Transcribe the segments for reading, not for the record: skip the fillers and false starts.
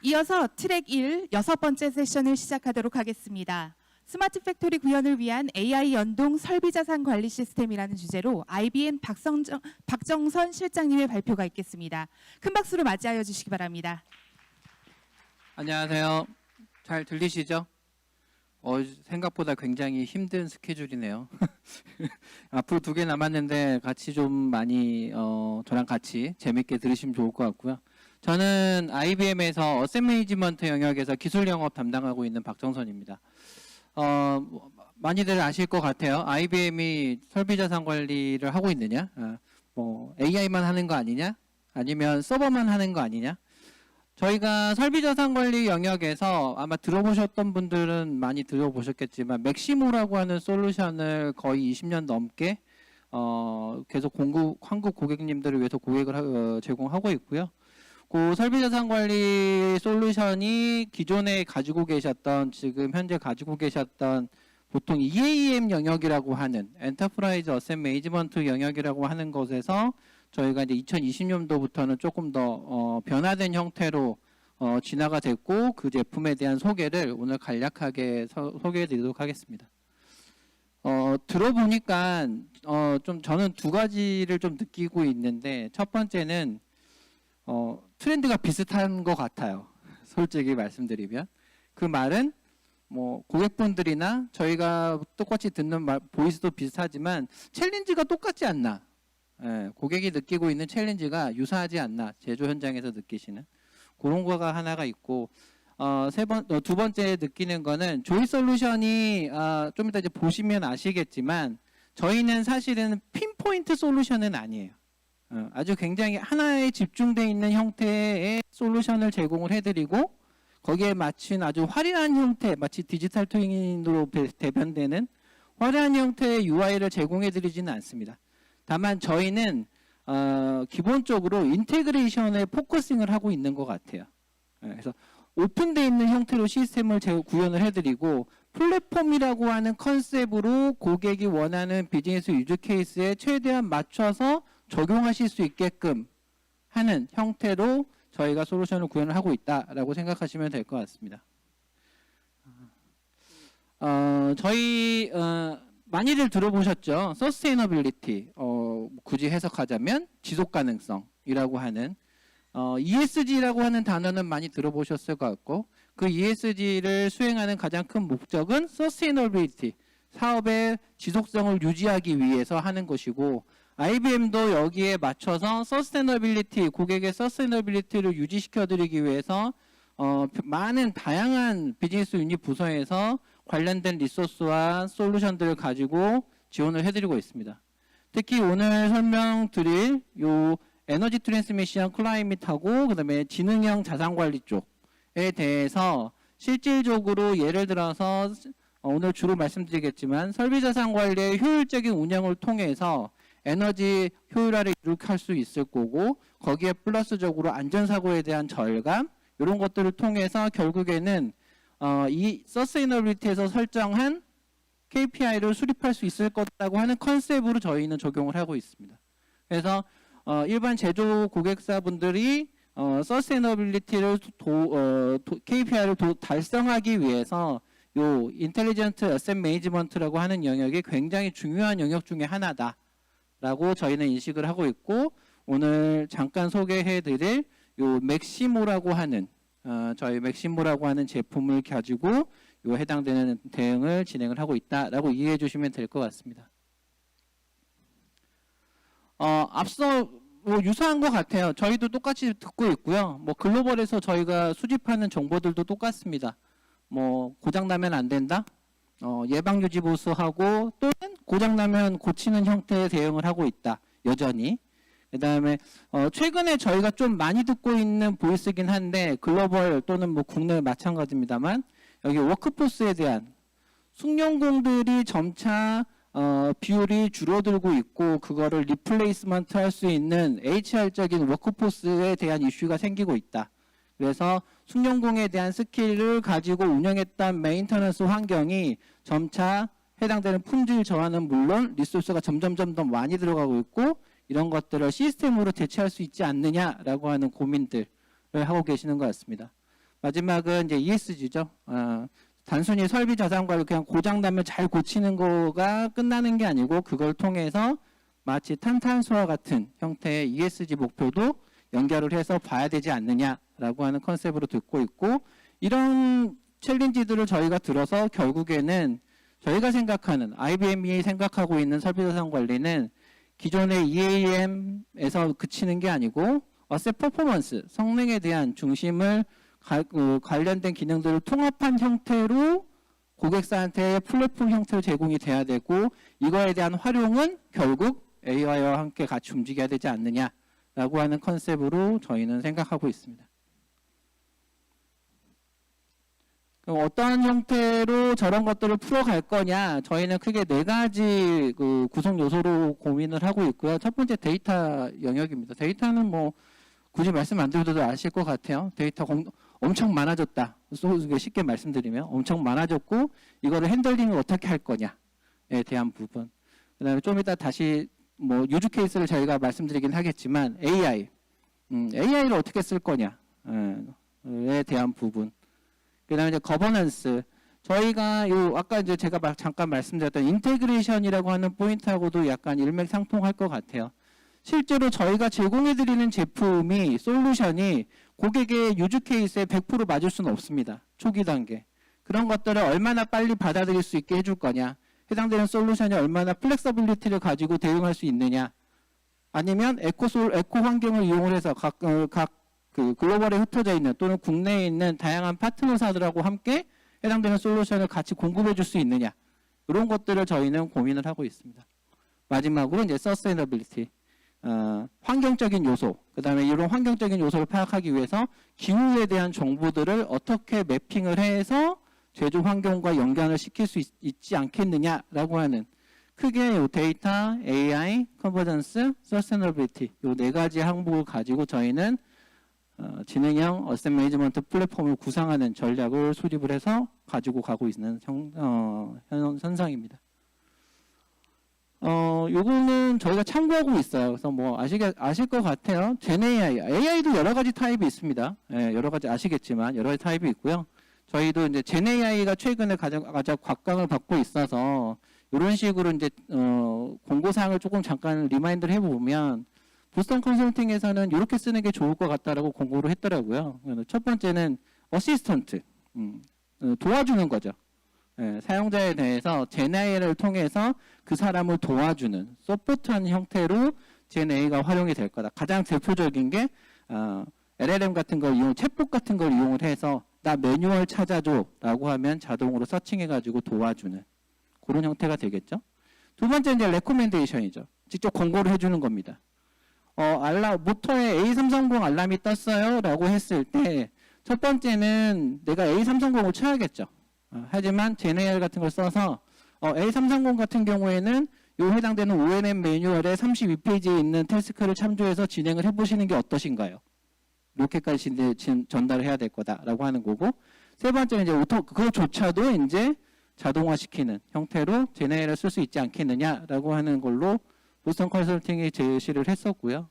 이어서 트랙 1 6번째 세션을 시작하도록 하겠습니다. 스마트 팩토리 구현을 위한 AI 연동 설비 자산 관리 시스템이라는 주제로 IBM 박정선 실장님의 발표가 있겠습니다. 큰 박수로 맞이하여 주시기 바랍니다. 안녕하세요. 잘 들리시죠? 생각보다 굉장히 힘든 스케줄이네요. 앞으로 2개 남았는데 같이 좀 많이 저랑 같이 재밌게 들으시면 좋을 것 같고요. 저는 IBM에서 어셋 매니지먼트 영역에서 기술 영업 담당하고 있는 박정선입니다. 많이들 아실 것 같아요. IBM이 설비 자산 관리를 하고 있느냐? AI만 하는 거 아니냐? 아니면 서버만 하는 거 아니냐? 저희가 설비 자산 관리 영역에서 아마 들어보셨던 분들은 많이 들어보셨겠지만 맥시모라고 하는 솔루션을 거의 20년 넘게 계속 한국 고객님들을 위해서 고객을 제공하고 있고요. 그 설비 자산 관리 솔루션이 기존에 가지고 계셨던, 지금 현재 가지고 계셨던 보통 EAM 영역이라고 하는 엔터프라이즈 어셋 매니지먼트 영역이라고 하는 것에서 저희가 이제 2020년도부터는 조금 더 변화된 형태로 진화가 됐고, 그 제품에 대한 소개를 오늘 간략하게 소개해 드리도록 하겠습니다. 들어보니까 좀 저는 2가지를 좀 느끼고 있는데, 첫 번째는 트렌드가 비슷한 것 같아요. 솔직히 말씀드리면. 그 말은 뭐 고객분들이나 저희가 똑같이 듣는 보이스도 비슷하지만 챌린지가 똑같지 않나. 고객이 느끼고 있는 챌린지가 유사하지 않나. 제조 현장에서 느끼시는 그런 거가 하나가 있고, 2번째 느끼는 거는 조이 솔루션이 좀 이따 이제 보시면 아시겠지만 저희는 사실은 핀포인트 솔루션은 아니에요. 아주 굉장히 하나에 집중되어 있는 형태의 솔루션을 제공을 해드리고, 거기에 맞춘 아주 화려한 형태, 마치 디지털 트윈으로 대변되는 화려한 형태의 UI를 제공해드리지는 않습니다. 다만 저희는 기본적으로 인테그레이션에 포커싱을 하고 있는 것 같아요. 그래서 오픈되어 있는 형태로 시스템을 구현을 해드리고, 플랫폼이라고 하는 컨셉으로 고객이 원하는 비즈니스 유즈 케이스에 최대한 맞춰서 적용하실 수 있게끔 하는 형태로 저희가 솔루션을 구현을 하고 있다라고 생각하시면 될 것 같습니다. 저희 많이들 들어보셨죠? 서스테이너빌리티, 굳이 해석하자면 지속 가능성이라고 하는 ESG라고 하는 단어는 많이 들어보셨을 것 같고, 그 ESG를 수행하는 가장 큰 목적은 서스테이너빌리티, 사업의 지속성을 유지하기 위해서 하는 것이고, IBM도 여기에 맞춰서 서스테너빌리티, 고객의 서스테너빌리티를 유지시켜드리기 위해서 많은 다양한 비즈니스 유닛 부서에서 관련된 리소스와 솔루션들을 가지고 지원을 해드리고 있습니다. 특히 오늘 설명드릴 요 에너지 트랜스미션 클라이밋하고 그다음에 지능형 자산관리 쪽에 대해서 실질적으로 예를 들어서 오늘 주로 말씀드리겠지만 설비 자산관리의 효율적인 운영을 통해서 에너지 효율화를 이룩할 수 있을 거고, 거기에 플러스적으로 안전사고에 대한 절감, 이런 것들을 통해서 결국에는 이 서스테이너빌리티에서 설정한 KPI를 수립할 수 있을 거라고 하는 컨셉으로 저희는 적용을 하고 있습니다. 그래서 일반 제조 고객사분들이 서스테이너빌리티를 KPI를 달성하기 위해서 요 인텔리전트 어셋 매니지먼트라고 하는 영역이 굉장히 중요한 영역 중에 하나다 라고 저희는 인식을 하고 있고, 오늘 잠깐 소개해드릴 요 맥시모라고 하는 저희 맥시모라고 하는 제품을 가지고 요 해당되는 대응을 진행을 하고 있다라고 이해해 주시면 될 것 같습니다. 앞서 뭐 유사한 것 같아요. 저희도 똑같이 듣고 있고요. 뭐 글로벌에서 저희가 수집하는 정보들도 똑같습니다. 뭐 고장나면 안 된다. 예방유지 보수하고, 또는 고장나면 고치는 형태의 대응을 하고 있다. 여전히. 그 다음에 최근에 저희가 좀 많이 듣고 있는 보이스긴 한데, 글로벌 또는 뭐 국내 마찬가지입니다만, 여기 워크포스에 대한 숙련공들이 점차 비율이 줄어들고 있고, 그거를 리플레이스먼트 할 수 있는 HR적인 워크포스에 대한 이슈가 생기고 있다. 그래서 숙련공에 대한 스킬을 가지고 운영했던 메인터넌스 환경이 점차 해당되는 품질 저하는 물론 리소스가 점점 더 많이 들어가고 있고, 이런 것들을 시스템으로 대체할 수 있지 않느냐라고 하는 고민들을 하고 계시는 것 같습니다. 마지막은 이제 ESG죠. 단순히 설비 자산 관리 그냥 고장 나면 잘 고치는 거가 끝나는 게 아니고 그걸 통해서 마치 탄탄수와 같은 형태의 ESG 목표도 연결을 해서 봐야 되지 않느냐라고 하는 컨셉으로 듣고 있고, 이런 챌린지들을 저희가 들어서 결국에는 저희가 생각하는 IBM이 생각하고 있는 설비자산 관리는 기존의 EAM에서 그치는 게 아니고 어셋 퍼포먼스, 성능에 대한 중심을 관련된 기능들을 통합한 형태로 고객사한테 플랫폼 형태로 제공이 돼야 되고, 이거에 대한 활용은 결국 AI와 함께 같이 움직여야 되지 않느냐라고 하는 컨셉으로 저희는 생각하고 있습니다. 그럼 어떤 형태로 저런 것들을 풀어갈 거냐, 저희는 크게 4가지 구성 요소로 고민을 하고 있고요. 첫 번째 데이터 영역입니다. 데이터는 뭐 굳이 말씀 안 드려도 아실 것 같아요. 데이터 엄청 많아졌다. 쉽게 말씀드리면 엄청 많아졌고, 이거를 핸들링을 어떻게 할 거냐에 대한 부분. 그다음에 좀 이따 다시 뭐 유즈 케이스를 저희가 말씀드리긴 하겠지만 AI를 어떻게 쓸 거냐에 대한 부분. 그다음에 이제 거버넌스. 저희가 아까 이제 제가 잠깐 말씀드렸던 인테그레이션이라고 하는 포인트하고도 약간 일맥상통할 것 같아요. 실제로 저희가 제공해드리는 제품이 솔루션이 고객의 유즈 케이스에 100% 맞을 수는 없습니다. 초기 단계. 그런 것들을 얼마나 빨리 받아들일 수 있게 해줄 거냐, 해당되는 솔루션이 얼마나 플렉서빌리티를 가지고 대응할 수 있느냐, 아니면 에코 환경을 이용을 해서 각 글로벌에 흩어져 있는 또는 국내에 있는 다양한 파트너사들하고 함께 해당되는 솔루션을 같이 공급해 줄 수 있느냐, 이런 것들을 저희는 고민을 하고 있습니다. 마지막으로 이제 서스테이너빌리티, 환경적인 요소, 그 다음에 이런 환경적인 요소를 파악하기 위해서 기후에 대한 정보들을 어떻게 매핑을 해서 제조 환경과 연관을 시킬 수 있지 않겠느냐라고 하는, 크게 이 데이터, AI, 컨버전스, 서스테이너빌리티 이 4가지 항목을 가지고 저희는 지능형 어셋 매니지먼트 플랫폼을 구상하는 전략을 수립을 해서 가지고 가고 있는 현상입니다. 요거는 저희가 참고하고 있어요. 그래서 뭐 아실 것 같아요. AI도 여러 가지 타입이 있습니다. 예, 여러 가지 아시겠지만 여러 가지 타입이 있고요. 저희도 이제 GenAI가 최근에 가장 곽광을 받고 있어서 이런 식으로 이제 공고사항을 조금 잠깐 리마인드를 해보면, 보스턴 컨설팅에서는 이렇게 쓰는 게 좋을 것 같다라고 공고를 했더라고요. 첫 번째는 어시스턴트, 도와주는 거죠. 예, 사용자에 대해서 GenAI를 통해서 그 사람을 도와주는 서포트하는 형태로 GenAI가 활용이 될 거다. 가장 대표적인 게 LLM 같은 걸 챗봇 같은 걸 이용을 해서 나 매뉴얼 찾아줘라고 하면 자동으로 서칭해가지고 도와주는 그런 형태가 되겠죠. 두 번째 이제 레코멘데이션이죠. 직접 공고를 해주는 겁니다. 모터에 A330 알람이 떴어요라고 했을 때 첫 번째는 내가 A330을 쳐야겠죠. 하지만 GenAI 같은 걸 써서 A330 같은 경우에는 요 해당되는 ONM 매뉴얼의 32페이지에 있는 태스크를 참조해서 진행을 해보시는 게 어떠신가요? 이렇게까지 전달을 해야 될 거다라고 하는 거고, 세 번째는 이제 그거조차도 이제 자동화시키는 형태로 GenAI를 쓸 수 있지 않겠느냐라고 하는 걸로 보스턴 컨설팅이 제시를 했었고요.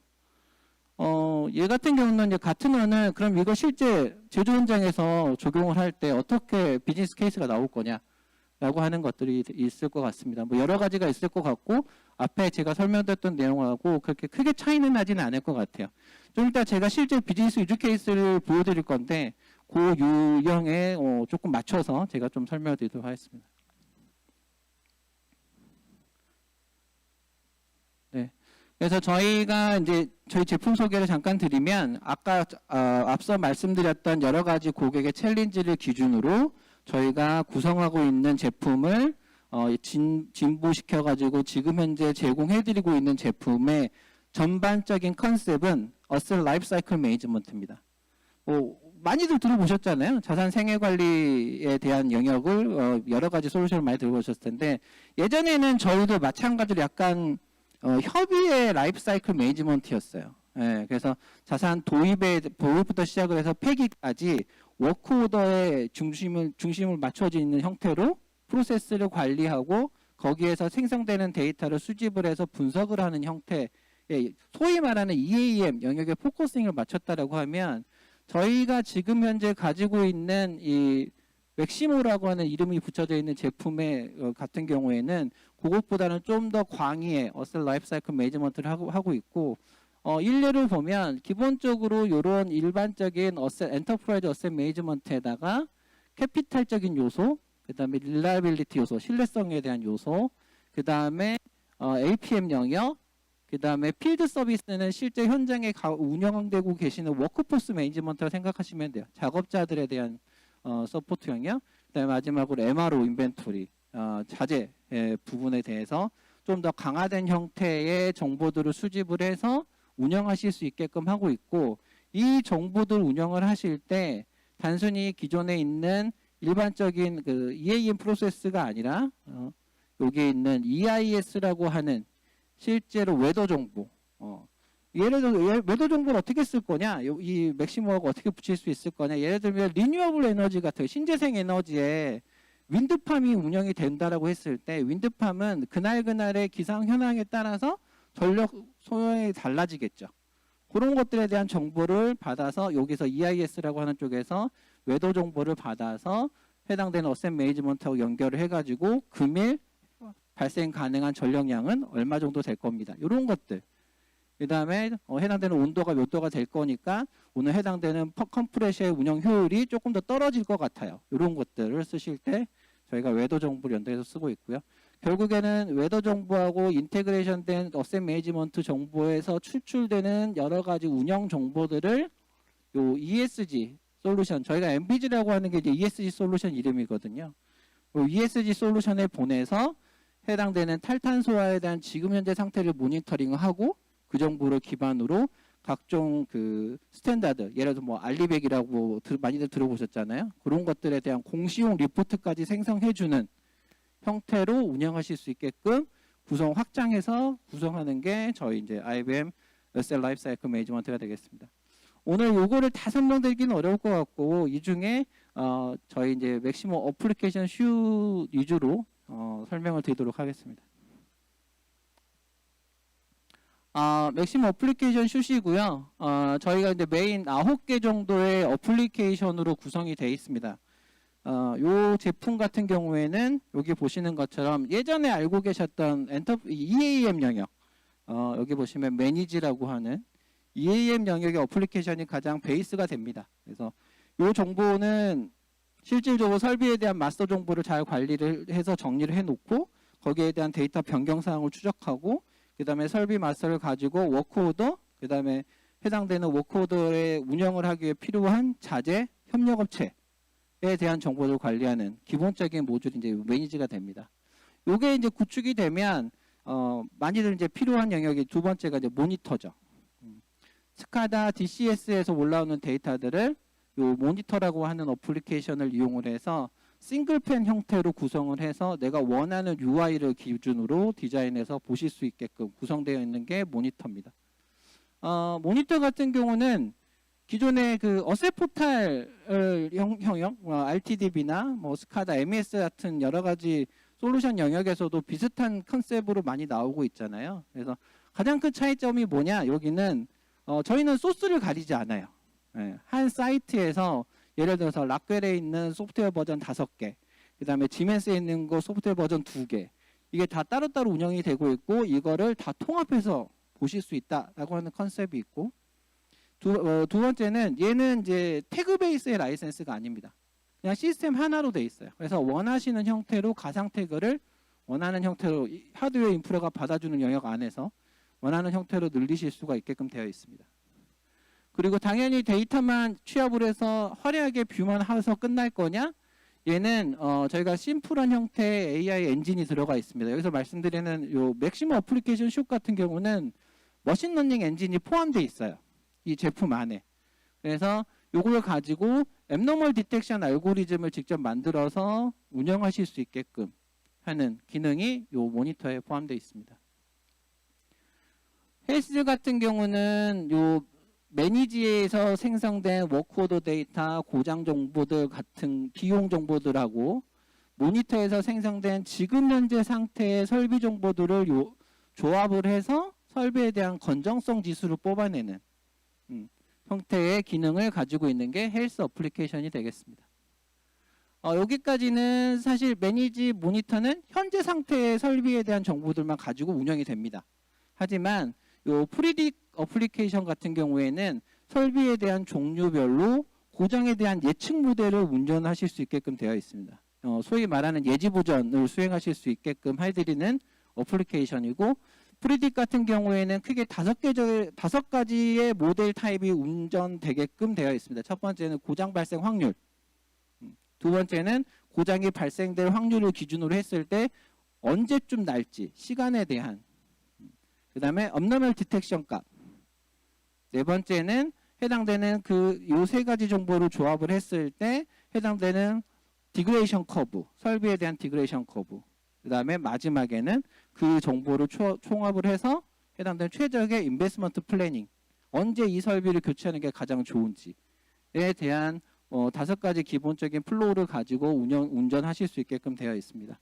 얘 같은 경우는 이제 같은 원을 그럼 이거 실제 제조 현장에서 적용을 할 때 어떻게 비즈니스 케이스가 나올 거냐라고 하는 것들이 있을 것 같습니다. 뭐 여러 가지가 있을 것 같고, 앞에 제가 설명드렸던 내용하고 그렇게 크게 차이는 나지는 않을 것 같아요. 좀 이따 제가 실제 비즈니스 유즈 케이스를 보여드릴 건데 그 유형에 조금 맞춰서 제가 좀 설명을 드리도록 하겠습니다. 네. 그래서 저희가 이제 저희 제품 소개를 잠깐 드리면, 아까 앞서 말씀드렸던 여러 가지 고객의 챌린지를 기준으로 저희가 구성하고 있는 제품을 진보시켜 가지고 지금 현재 제공해드리고 있는 제품의 전반적인 컨셉은 어셋 라이프 사이클 매니지먼트입니다. 많이들 들어보셨잖아요. 자산 생애 관리에 대한 영역을 여러 가지 솔루션을 많이 들어보셨을 텐데, 예전에는 저희도 마찬가지로 약간 협의의 라이프 사이클 매니지먼트였어요. 예, 그래서 자산 도입부터 시작을 해서 폐기까지 워크오더에 중심을 맞춰져 있는 형태로 프로세스를 관리하고 거기에서 생성되는 데이터를 수집을 해서 분석을 하는 형태, 소위 말하는 EAM 영역에 포커싱을 맞췄다라고 하면 저희가 지금 현재 가지고 있는 이 맥시모라고 하는 이름이 붙여져 있는 제품의 같은 경우에는 그것보다는 좀 더 광의의 어셋 라이프 사이클 매니지먼트를 하고 있고 일례를 보면 기본적으로 이런 일반적인 어셋 엔터프라이즈 어셋 매니지먼트에다가 캐피탈적인 요소, 그다음에 릴라이빌리티 요소, 신뢰성에 대한 요소, 그다음에 APM 영역, 그다음에 필드 서비스는 실제 현장에 운영되고 계시는 워크포스 매니지먼트라 생각하시면 돼요. 작업자들에 대한 서포트 영역, 그다음에 마지막으로 MRO 인벤토리 자재 부분에 대해서 좀 더 강화된 형태의 정보들을 수집을 해서 운영하실 수 있게끔 하고 있고, 이 정보들 운영을 하실 때 단순히 기존에 있는 일반적인 그 EAM 프로세스가 아니라 여기에 있는 EIS라고 하는 실제로 웨더 정보, 예를 들어 웨더 정보를 어떻게 쓸 거냐, 이 맥시모하고 어떻게 붙일 수 있을 거냐, 예를 들면 리뉴어블 에너지 같은 신재생 에너지에 윈드팜이 운영이 된다라고 했을 때 윈드팜은 그날그날의 기상 현황에 따라서 전력 소요량이 달라지겠죠. 그런 것들에 대한 정보를 받아서 여기서 EIS라고 하는 쪽에서 웨더 정보를 받아서 해당되는 어셋 매니지먼트하고 연결을 해가지고 금일 발생 가능한 전력량은 얼마 정도 될 겁니다. 이런 것들. 그 다음에 해당되는 온도가 몇 도가 될 거니까 오늘 해당되는 컴프레셔의 운영 효율이 조금 더 떨어질 것 같아요. 이런 것들을 쓰실 때 저희가 웨더 정보를 연동해서 쓰고 있고요. 결국에는 웨더 정보하고 인테그레이션된 어셋 매니지먼트 정보에서 추출되는 여러 가지 운영 정보들을 요 ESG 솔루션, 저희가 MBG라고 하는 게 이제 ESG 솔루션 이름이거든요. 요 ESG 솔루션에 보내서 해당되는 탈탄소화에 대한 지금 현재 상태를 모니터링하고 그 정보를 기반으로 각종 그 스탠다드, 예를 들어 뭐 알리백이라고 많이들 들어보셨잖아요. 그런 것들에 대한 공시용 리포트까지 생성해주는 형태로 운영하실 수 있게끔 구성 확장해서 구성하는 게 저희 이제 IBM 어셋 라이프 사이클 매니지먼트가 되겠습니다. 오늘 요거를 다 설명드리기는 어려울 것 같고, 이 중에 저희 이제 맥시모 어플리케이션 슈 위주로 설명을 드리도록 하겠습니다. 맥시모 어플리케이션 슈시고요. 저희가 이제 메인 9개 정도의 어플리케이션으로 구성이 되어 있습니다. 요 제품 같은 경우에는 여기 보시는 것처럼 예전에 알고 계셨던 EAM 영역, 여기 보시면 매니지라고 하는 EAM 영역의 어플리케이션이 가장 베이스가 됩니다. 그래서 이 정보는 실질적으로 설비에 대한 마스터 정보를 잘 관리를 해서 정리를 해놓고 거기에 대한 데이터 변경 사항을 추적하고, 그 다음에 설비 마스터를 가지고 워크오더, 그 다음에 해당되는 워크오더의 운영을 하기 위해 필요한 자재, 협력업체에 대한 정보를 관리하는 기본적인 모듈이 이제 매니지가 됩니다. 요게 이제 구축이 되면 많이들 이제 필요한 영역이 두 번째가 이제 모니터죠. 스카다 DCS에서 올라오는 데이터들을 요 모니터라고 하는 어플리케이션을 이용을 해서 싱글펜 형태로 구성을 해서 내가 원하는 UI를 기준으로 디자인해서 보실 수 있게끔 구성되어 있는 게 모니터입니다. 모니터 같은 경우는 기존의 그 어셋 포탈 형역, RTDB나 뭐 스카다, MES 같은 여러 가지 솔루션 영역에서도 비슷한 컨셉으로 많이 나오고 있잖아요. 그래서 가장 큰 차이점이 뭐냐? 여기는 저희는 소스를 가리지 않아요. 한 사이트에서 예를 들어서 락웰에 있는 소프트웨어 버전 5개, 그 다음에 지멘스에 있는 거 소프트웨어 버전 2개, 이게 다 따로따로 운영이 되고 있고 이거를 다 통합해서 보실 수 있다라고 하는 컨셉이 있고, 두 번째는 얘는 이제 태그 베이스의 라이센스가 아닙니다. 그냥 시스템 하나로 돼 있어요. 그래서 원하시는 형태로 가상 태그를 원하는 형태로 하드웨어 인프라가 받아주는 영역 안에서 원하는 형태로 늘리실 수가 있게끔 되어 있습니다. 그리고 당연히 데이터만 취합을 해서 화려하게 뷰만 해서 끝날 거냐? 얘는 저희가 심플한 형태의 AI 엔진이 들어가 있습니다. 여기서 말씀드리는 요 맥시모 어플리케이션 슈 같은 경우는 머신러닝 엔진이 포함되어 있어요. 이 제품 안에. 그래서 요걸 가지고 앱노멀 디텍션 알고리즘을 직접 만들어서 운영하실 수 있게끔 하는 기능이 요 모니터에 포함되어 있습니다. 헬스 같은 경우는 요 매니지에서 생성된 워크오더 데이터, 고장 정보들 같은 비용 정보들하고 모니터에서 생성된 지금 현재 상태의 설비 정보들을 조합을 해서 설비에 대한 건정성 지수를 뽑아내는 형태의 기능을 가지고 있는 게 헬스 어플리케이션이 되겠습니다. 여기까지는 사실 매니지 모니터는 현재 상태의 설비에 대한 정보들만 가지고 운영이 됩니다. 하지만 요 프리딕 어플리케이션 같은 경우에는 설비에 대한 종류별로 고장에 대한 예측 모델을 운전하실 수 있게끔 되어 있습니다. 소위 말하는 예지보전을 수행하실 수 있게끔 해드리는 어플리케이션이고, 프리딕 같은 경우에는 크게 5가지의 모델 타입이 운전되게끔 되어 있습니다. 첫 번째는 고장 발생 확률, 두 번째는 고장이 발생될 확률을 기준으로 했을 때 언제쯤 날지, 시간에 대한, 그 다음에 abnormal detection 값, 네 번째는 해당되는 요 3가지 정보를 조합을 했을 때 해당되는 디그레이션 커브, 설비에 대한 디그레이션 커브, 그 다음에 마지막에는 그 정보를 총합을 해서 해당되는 최적의 인베스트먼트 플래닝, 언제 이 설비를 교체하는 게 가장 좋은지에 대한 5가지 기본적인 플로우를 가지고 운전하실 수 있게끔 되어 있습니다.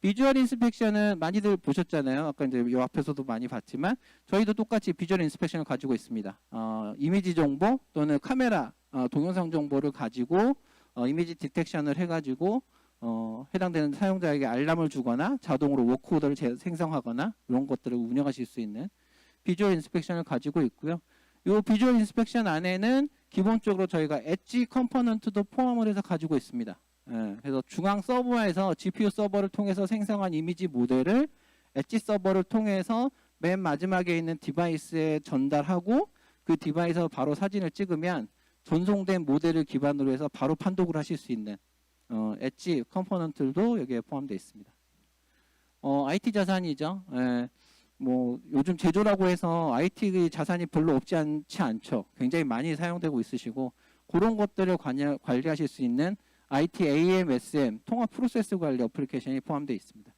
비주얼 인스펙션은 많이들 보셨잖아요. 아까 이제 이 앞에서도 많이 봤지만 저희도 똑같이 비주얼 인스펙션을 가지고 있습니다. 이미지 정보 또는 카메라 동영상 정보를 가지고 이미지 디텍션을 해가지고 해당되는 사용자에게 알람을 주거나 자동으로 워크오더를 생성하거나 이런 것들을 운영하실 수 있는 비주얼 인스펙션을 가지고 있고요. 이 비주얼 인스펙션 안에는 기본적으로 저희가 엣지 컴포넌트도 포함을 해서 가지고 있습니다. 그래서 중앙 서버에서 GPU 서버를 통해서 생성한 이미지 모델을 엣지 서버를 통해서 맨 마지막에 있는 디바이스에 전달하고 그 디바이스에서 바로 사진을 찍으면 전송된 모델을 기반으로 해서 바로 판독을 하실 수 있는 엣지 컴포넌트도 여기에 포함되어 있습니다. IT 자산이죠. 뭐 요즘 제조라고 해서 IT 자산이 별로 없지 않죠. 굉장히 많이 사용되고 있으시고 그런 것들을 관리하실 수 있는 IT AM, SM 통합 프로세스 관리 어플리케이션이 포함되어 있습니다.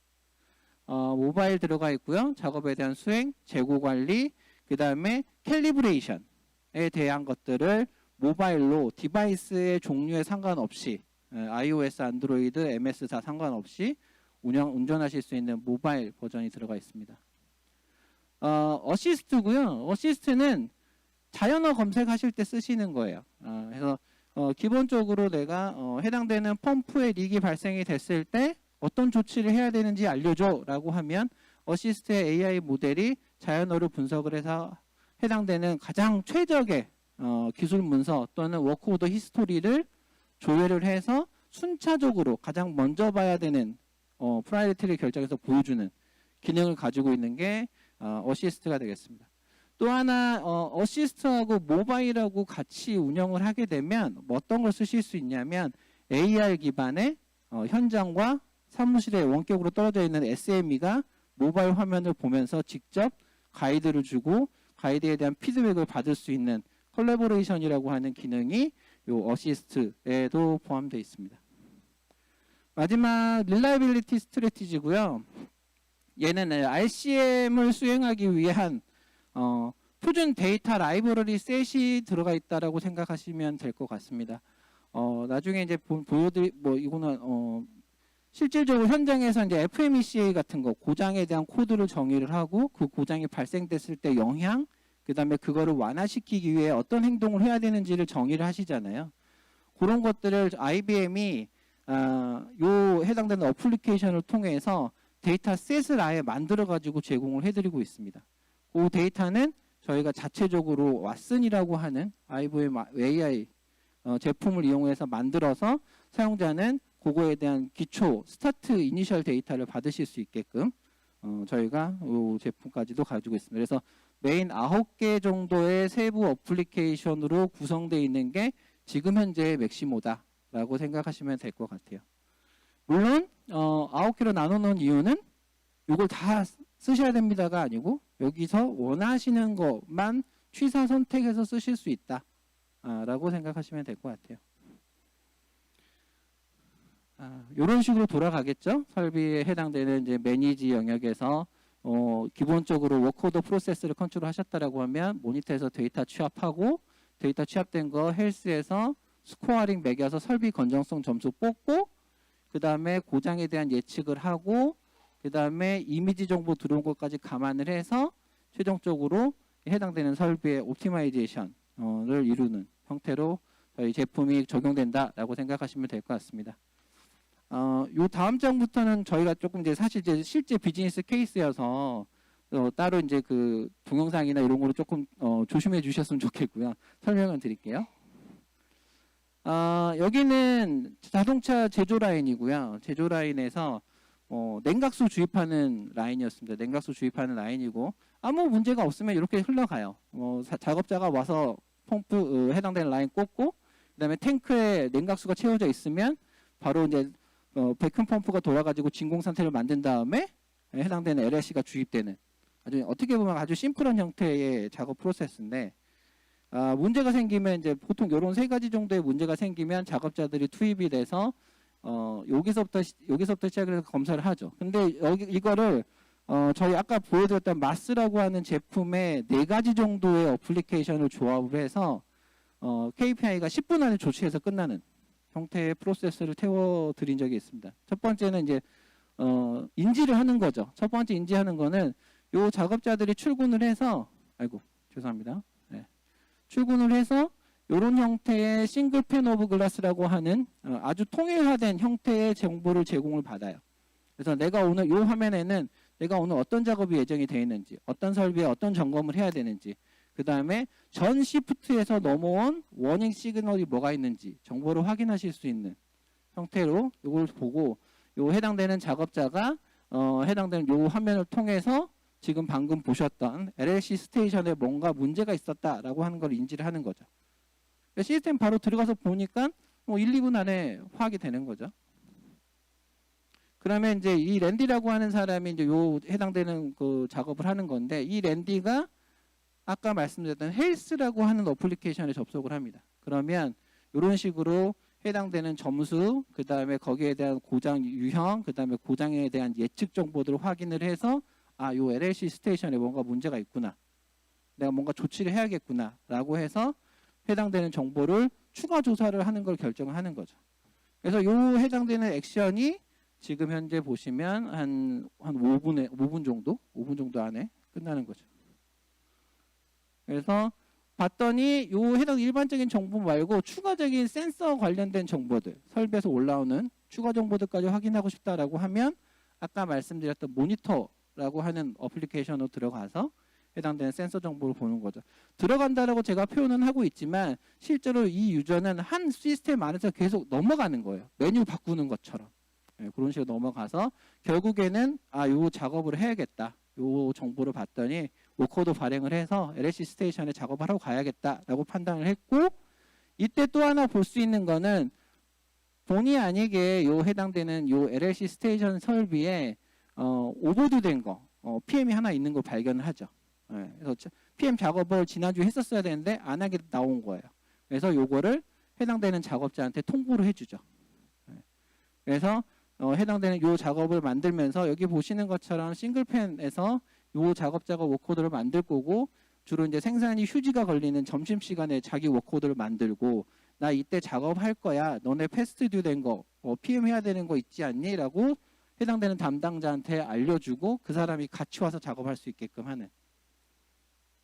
모바일 들어가 있고요. 작업에 대한 수행, 재고 관리, 그 다음에 캘리브레이션에 대한 것들을 모바일로 디바이스의 종류에 상관없이 iOS, 안드로이드, MS 다 상관없이 운전하실 수 있는 모바일 버전이 들어가 있습니다. 어시스트고요. 어시스트는 자연어 검색하실 때 쓰시는 거예요. 그래서 기본적으로 내가 해당되는 펌프에 리기 발생이 됐을 때 어떤 조치를 해야 되는지 알려줘 라고 하면 어시스트의 AI 모델이 자연어를 분석을 해서 해당되는 가장 최적의 기술 문서 또는 워크오더 히스토리를 조회를 해서 순차적으로 가장 먼저 봐야 되는 프라이어리티를 결정해서 보여주는 기능을 가지고 있는 게 어시스트가 되겠습니다. 또 하나 어시스트하고 모바일하고 같이 운영을 하게 되면 어떤 걸 쓰실 수 있냐면 AR 기반의 현장과 사무실에 원격으로 떨어져 있는 SME가 모바일 화면을 보면서 직접 가이드를 주고 가이드에 대한 피드백을 받을 수 있는 컬래버레이션이라고 하는 기능이 이 어시스트에도 포함되어 있습니다. 마지막 릴라이빌리티 스트래티지고요. 얘는 RCM을 수행하기 위한 표준 데이터 라이브러리 셋이 들어가 있다라고 생각하시면 될 것 같습니다. 나중에 이제 이거는 실질적으로 현장에서 이제 FMECA 같은 거 고장에 대한 코드를 정의를 하고 그 고장이 발생됐을 때 영향, 그다음에 그거를 완화시키기 위해 어떤 행동을 해야 되는지를 정의를 하시잖아요. 그런 것들을 IBM이 요 해당되는 어플리케이션을 통해서 데이터 셋을 아예 만들어 가지고 제공을 해드리고 있습니다. 그 데이터는 저희가 자체적으로 왓슨이라고 하는 IBM AI 제품을 이용해서 만들어서 사용자는 그거에 대한 기초 스타트 이니셜 데이터를 받으실 수 있게끔 저희가 이 제품까지도 가지고 있습니다. 그래서 메인 9개 정도의 세부 어플리케이션으로 구성되어 있는 게 지금 현재의 맥시모다라고 생각하시면 될 것 같아요. 물론 9개로 나눠놓은 이유는 이걸 다 쓰셔야 됩니다가 아니고 여기서 원하시는 것만 취사 선택해서 쓰실 수 있다라고 생각하시면 될 것 같아요. 이런 식으로 돌아가겠죠. 설비에 해당되는 이제 매니지 영역에서 기본적으로 워크오더 프로세스를 컨트롤하셨다라고 하면 모니터에서 데이터 취합하고 데이터 취합된 거 헬스에서 스코어링 매겨서 설비 건전성 점수 뽑고 그 다음에 고장에 대한 예측을 하고 그 다음에 이미지 정보 들어온 것까지 감안을 해서 최종적으로 해당되는 설비의 옵티마이제이션 를 이루는 형태로 저희 제품이 적용된다라고 생각하시면 될 것 같습니다. 요 다음 장부터는 저희가 조금 이제 사실 이제 실제 비즈니스 케이스여서 따로 이제 그 동영상이나 이런 거로 조금 조심해 주셨으면 좋겠고요. 설명을 드릴게요. 여기는 자동차 제조 라인이고요. 제조 라인에서 냉각수 주입하는 라인이었습니다. 냉각수 주입하는 라인이고 아무 문제가 없으면 이렇게 흘러가요. 작업자가 와서 펌프 해당되는 라인 꽂고 그다음에 탱크에 냉각수가 채워져 있으면 바로 이제 백큐ම් 펌프가 돌아가지고 진공 상태를 만든 다음에 해당되는 LLC가 주입되는 아주 어떻게 보면 아주 심플한 형태의 작업 프로세스인데 문제가 생기면 이제 보통 이런 세 가지 정도의 문제가 생기면 작업자들이 투입이 돼서 여기서부터 시작을 해서 검사를 하죠. 근데 이거를 저희 아까 보여드렸던 마스라고 하는 제품의 네 가지 정도의 어플리케이션을 조합을 해서 KPI가 10분 안에 조치해서 끝나는 형태의 프로세스를 태워드린 적이 있습니다. 첫 번째는 이제 인지를 하는 거죠. 첫 번째 인지하는 거는 요 작업자들이 출근을 해서 죄송합니다. 네. 출근을 해서 이런 형태의 싱글 팬 오브 글라스라고 하는 아주 통일화된 형태의 정보를 제공을 받아요. 그래서 내가 오늘 이 화면에는 내가 오늘 어떤 작업이 예정이 되어 있는지, 어떤 설비에 어떤 점검을 해야 되는지, 그 다음에 전 시프트에서 넘어온 워닝 시그널이 뭐가 있는지 정보를 확인하실 수 있는 형태로 이걸 보고 요 해당되는 작업자가 해당되는 요 화면을 통해서 지금 방금 보셨던 LLC 스테이션에 뭔가 문제가 있었다라고 하는 걸 인지를 하는 거죠. 시스템 바로 들어가서 보니까 1, 2분 안에 파악이 되는 거죠. 그러면 이제 이 랜디라고 하는 사람이 이제 요 해당되는 그 작업을 하는 건데 이 랜디가 아까 말씀드렸던 헬스라고 하는 어플리케이션에 접속을 합니다. 그러면 이런 식으로 해당되는 점수, 그 다음에 거기에 대한 고장 유형, 그 다음에 고장에 대한 예측 정보들을 확인을 해서 요 LLC 스테이션에 뭔가 문제가 있구나. 내가 뭔가 조치를 해야겠구나. 라고 해서 해당되는 정보를 추가 조사를 하는 걸 결정을 하는 거죠. 그래서 요 해당되는 액션이 지금 현재 보시면 한 5분 정도 안에 끝나는 거죠. 그래서 봤더니 요 해당 일반적인 정보 말고 추가적인 센서 관련된 정보들, 설비에서 올라오는 추가 정보들까지 확인하고 싶다라고 하면 아까 말씀드렸던 모니터라고 하는 어플리케이션으로 들어가서 해당되는 센서 정보를 보는 거죠. 들어간다라고 제가 표현은 하고 있지만 실제로 이 유저는 한 시스템 안에서 계속 넘어가는 거예요. 메뉴 바꾸는 것처럼. 그런 식으로 넘어가서 결국에는 요 작업을 해야겠다. 요 정보를 봤더니 워커도 발행을 해서 LLC 스테이션에 작업을 하러 가야겠다라고 판단을 했고 이때 또 하나 볼 수 있는 거는 본의 아니게 요 해당되는 요 LLC 스테이션 설비에 오버드된 거 PM이 하나 있는 걸 발견을 하죠. 그래서 PM 작업을 지난주에 했었어야 되는데 안 하게 나온 거예요. 그래서 요거를 해당되는 작업자한테 통보를 해주죠. 그래서 해당되는 요 작업을 만들면서 여기 보시는 것처럼 싱글펜에서 요 작업자가 워코드를 만들 거고 주로 이제 생산이 휴지가 걸리는 점심시간에 자기 워코드를 만들고 나 이때 작업할 거야. 너네 패스트 듀 된 거 PM 해야 되는 거 있지 않니? 라고 해당되는 담당자한테 알려주고 그 사람이 같이 와서 작업할 수 있게끔 하는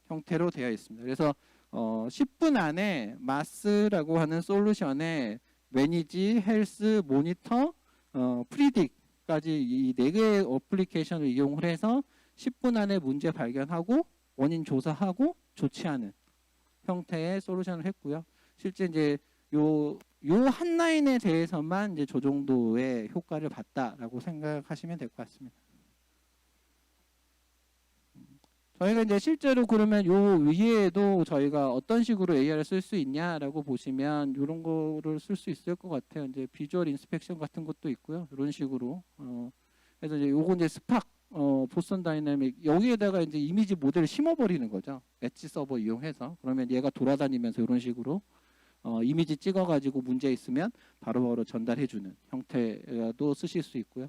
형태로 되어 있습니다. 그래서 10분 안에 마스라고 하는 솔루션에 매니지, 헬스, 모니터, 프리딕까지 이 4개의 어플리케이션을 이용을 해서 10분 안에 문제 발견하고 원인 조사하고 조치하는 형태의 솔루션을 했고요. 실제 이제 요 한 라인에 대해서만 이제 저 정도의 효과를 봤다라고 생각하시면 될 것 같습니다. 저희가 이제 실제로 그러면 요 위에도 저희가 어떤 식으로 AR을 쓸 수 있냐라고 보시면 이런 거를 쓸 수 있을 것 같아요. 이제 비주얼 인스펙션 같은 것도 있고요. 이런 식으로. 그래서 이제 요거 이제 스팍, 보선 다이내믹 여기에다가 이제 이미지 모델을 심어버리는 거죠. 엣지 서버 이용해서. 그러면 얘가 돌아다니면서 이런 식으로 이미지 찍어가지고 문제 있으면 바로바로 전달해주는 형태도 쓰실 수 있고요.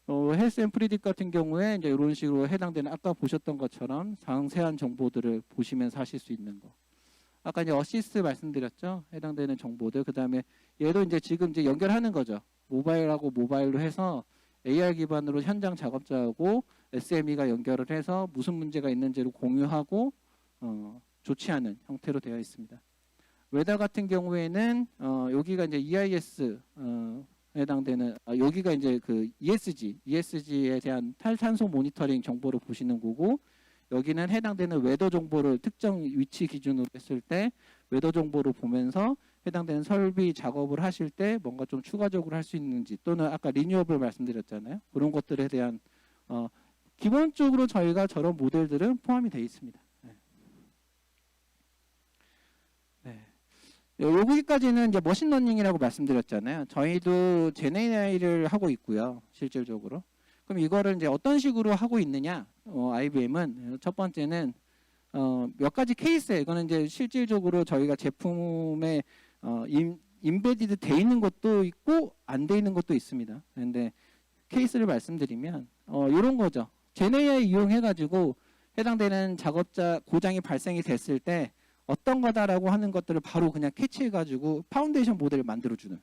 헬스 앤 프리딕 같은 경우에 이제 이런 식으로 해당되는 아까 보셨던 것처럼 상세한 정보들을 보시면서 하실 수 있는 거. 아까 이제 어시스트 말씀드렸죠. 해당되는 정보들. 그 다음에 얘도 이제 지금 이제 연결하는 거죠. 모바일하고 모바일로 해서 AR 기반으로 현장 작업자하고 SME가 연결을 해서 무슨 문제가 있는지를 공유하고 좋지 않은 형태로 되어 있습니다. 웨더 같은 경우에는 여기가 이제 EIS 해당되는 여기가 이제 그 ESG에 대한 탈탄소 모니터링 정보를 보시는 거고, 여기는 해당되는 웨더 정보를 특정 위치 기준으로 했을 때 웨더 정보를 보면서 해당되는 설비 작업을 하실 때 뭔가 좀 추가적으로 할 수 있는지, 또는 아까 리뉴어블 말씀드렸잖아요. 그런 것들에 대한 기본적으로 저희가 저런 모델들은 포함이 되어 있습니다. 네. 여기까지는 이제 머신러닝이라고 말씀드렸잖아요. 저희도 GenAI를 하고 있고요, 실질적으로. 그럼 이거를 이제 어떤 식으로 하고 있느냐? IBM은 첫 번째는 몇 가지 케이스, 이거는 이제 실질적으로 저희가 제품에 인베디드 돼 있는 것도 있고 안 돼 있는 것도 있습니다. 그런데 케이스를 말씀드리면 이런 거죠. GenAI 이용해가지고 해당되는 작업자 고장이 발생이 됐을 때 어떤 거다라고 하는 것들을 바로 그냥 캐치해가지고 파운데이션 모델을 만들어주는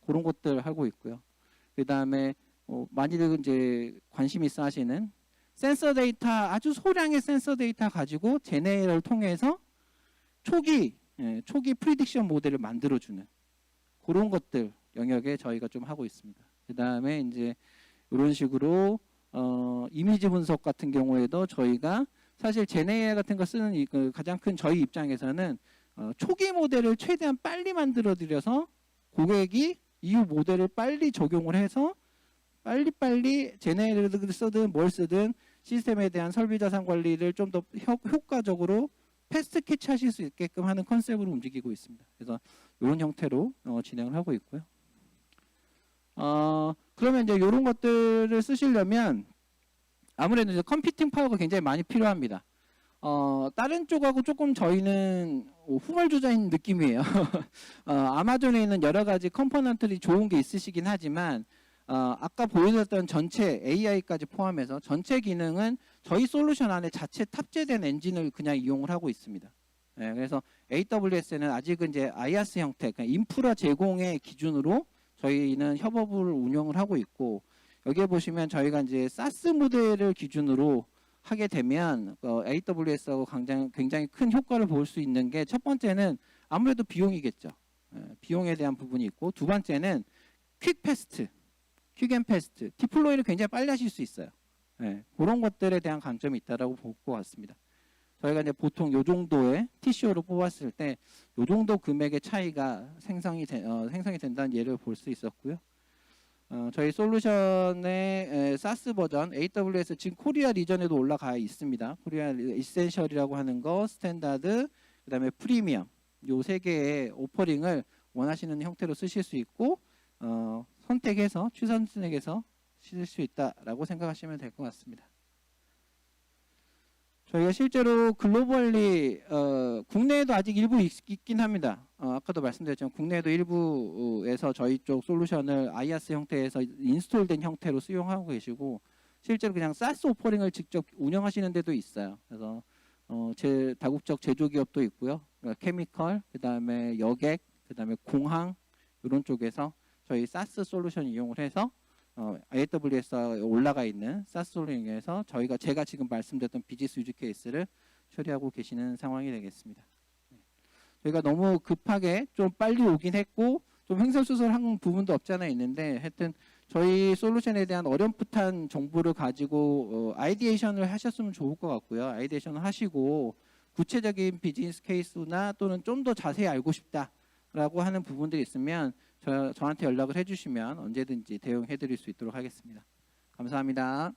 그런 것들 하고 있고요. 그 다음에 많이들 이제 관심 있어 하시는 센서 데이터, 아주 소량의 센서 데이터 가지고 GenAI를 통해서 초기 프리딕션 모델을 만들어주는 그런 것들 영역에 저희가 좀 하고 있습니다. 그 다음에 이제 이런 식으로 이미지 분석 같은 경우에도 저희가 사실 GenAI 같은 거 쓰는 가장 큰 저희 입장에서는 초기 모델을 최대한 빨리 만들어 드려서 고객이 이후 모델을 빨리 적용을 해서 빨리빨리 GenAI를 쓰든 뭘 쓰든 시스템에 대한 설비 자산 관리를 좀 더 효과적으로 패스트 캐치하실 수 있게끔 하는 컨셉으로 움직이고 있습니다. 그래서 이런 형태로 진행을 하고 있고요. 그러면 이제 이런 것들을 쓰시려면 아무래도 이제 컴퓨팅 파워가 굉장히 많이 필요합니다. 다른 쪽하고 조금 저희는 후발주자인 느낌이에요. 아마존에 있는 여러 가지 컴포넌트들이 좋은 게 있으시긴 하지만 아까 보여드렸던 전체 AI까지 포함해서 전체 기능은 저희 솔루션 안에 자체 탑재된 엔진을 그냥 이용을 하고 있습니다. 네, 그래서 AWS는 아직은 이제 IaaS 형태, 그러니까 인프라 제공의 기준으로 저희는 협업을 운영을 하고 있고, 여기에 보시면 저희가 이제 SaaS 모델을 기준으로 하게 되면 AWS하고 굉장히 큰 효과를 볼 수 있는 게, 첫 번째는 아무래도 비용이겠죠. 비용에 대한 부분이 있고, 두 번째는 퀵앤패스트, 디플로이를 굉장히 빨리 하실 수 있어요. 그런 것들에 대한 강점이 있다라고 볼 것 같습니다. 저희가 이제 보통 요 정도의 TCO를 뽑았을 때 요 정도 금액의 차이가 생성이 된다는 예를 볼 수 있었고요. 저희 솔루션의 SaaS 버전 AWS 지금 코리아 리전에도 올라가 있습니다. 코리아 이센셜이라고 하는 거, 스탠다드, 그다음에 프리미엄, 요 세 개의 오퍼링을 원하시는 형태로 쓰실 수 있고 선택해서 취선택해서 쓸 수 있다라고 생각하시면 될 것 같습니다. 저희가 실제로 글로벌리 국내에도 아직 일부 있긴 합니다. 아까도 말씀드렸지만 국내에도 일부에서 저희 쪽 솔루션을 IaaS 형태에서 인스톨된 형태로 수용하고 계시고, 실제로 그냥 SaaS 오퍼링을 직접 운영하시는 데도 있어요. 그래서 다국적 제조기업도 있고요. 케미컬, 그다음에 여객, 그다음에 공항 이런 쪽에서 저희 SaaS 솔루션 이용을 해서 AWS에 올라가 있는 SaaS 솔루션에서 제가 지금 말씀드렸던 비즈니스 유즈 케이스를 처리하고 계시는 상황이 되겠습니다. 저희가 너무 급하게 좀 빨리 오긴 했고 좀 횡설수설한 부분도 없지 않아 있는데, 하여튼 저희 솔루션에 대한 어렴풋한 정보를 가지고 아이디에이션을 하셨으면 좋을 것 같고요. 아이디에이션을 하시고 구체적인 비즈니스 케이스나 또는 좀 더 자세히 알고 싶다라고 하는 부분들이 있으면 저한테 연락을 해주시면 언제든지 대응해 드릴 수 있도록 하겠습니다. 감사합니다.